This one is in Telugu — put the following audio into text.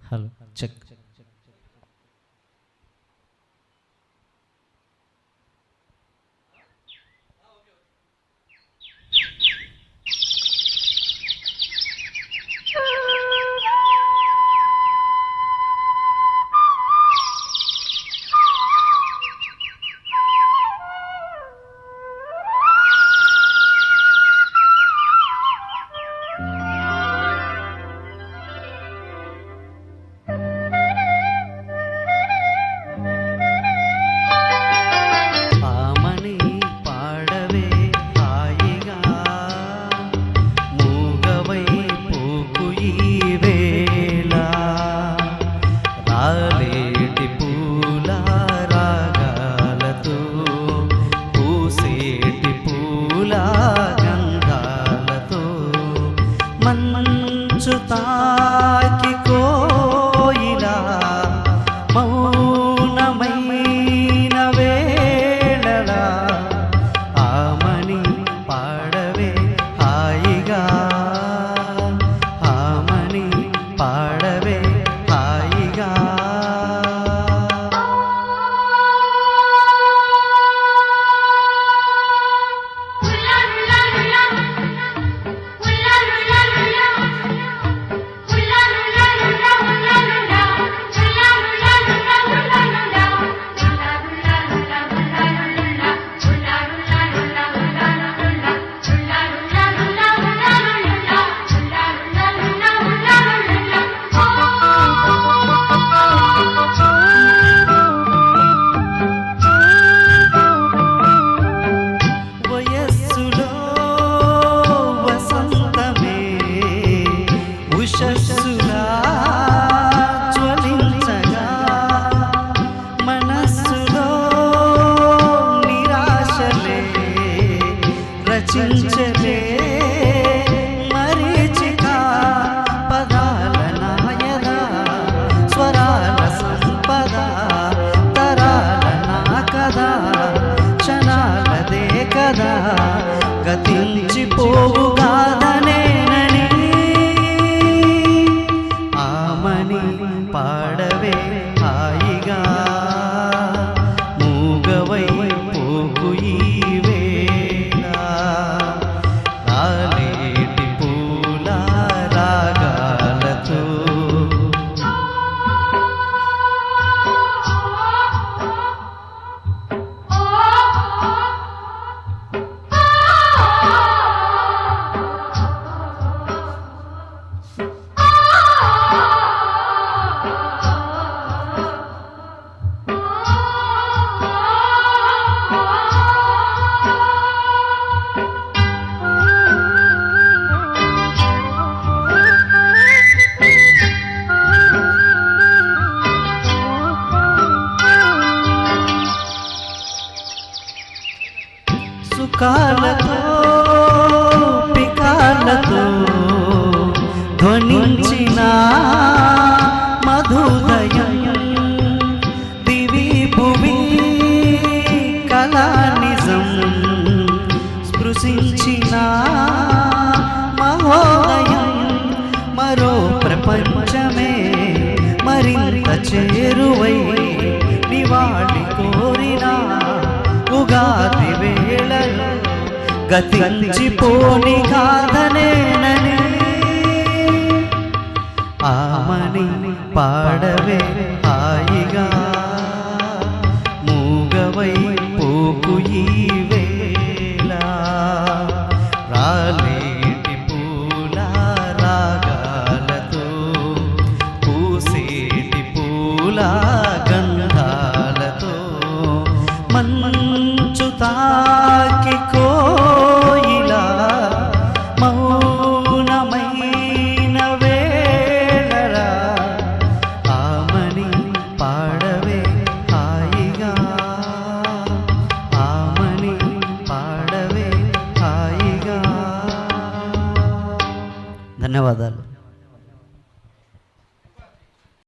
Hello check. రాలేటి పూల రాగాలతో పూసేటి పూల గంధాలతో మంచు తాకి కోయిలా మౌనమైన వేళలా ఆమని పాడవే హాయిగా, ఆమని పాడవే హాయిగా. ఉషస్సులా జ్వలించగా మనస్సులో నిరాశలే రచించలే మరీచిక పదాల నాయన స్వరాల సంపద తరాల నా కదా క్షణాలదే కదా గతించిపోవు గాథనేనని పాడవే హాయిగా మూగవై పోకు ఈ వేళ రాలేటి పూల రాగాలతో. సుఖాలతో పికాలతో ధ్వనించిన మధుదయం దివి భువి కళా నిజం స్పృశించిన మహోదయం మరో ప్రపంచమే మరింత చేరువై నివాళి కోరినా ఉగాది వేళలో గతించిపోని గాథనేనని ఆమని పాడవే హాయిగా మూగవై పోకు ఈ వేళ రాలేటి పూల రాగాలతో పూసేటి పూల గంధాలతో మంచు తాకి కోయిలా మౌనమైన వేళలా ఆమని పాడవే హాయిగా, ఆమని పాడవే హాయిగా. ధన్యవాదాలు.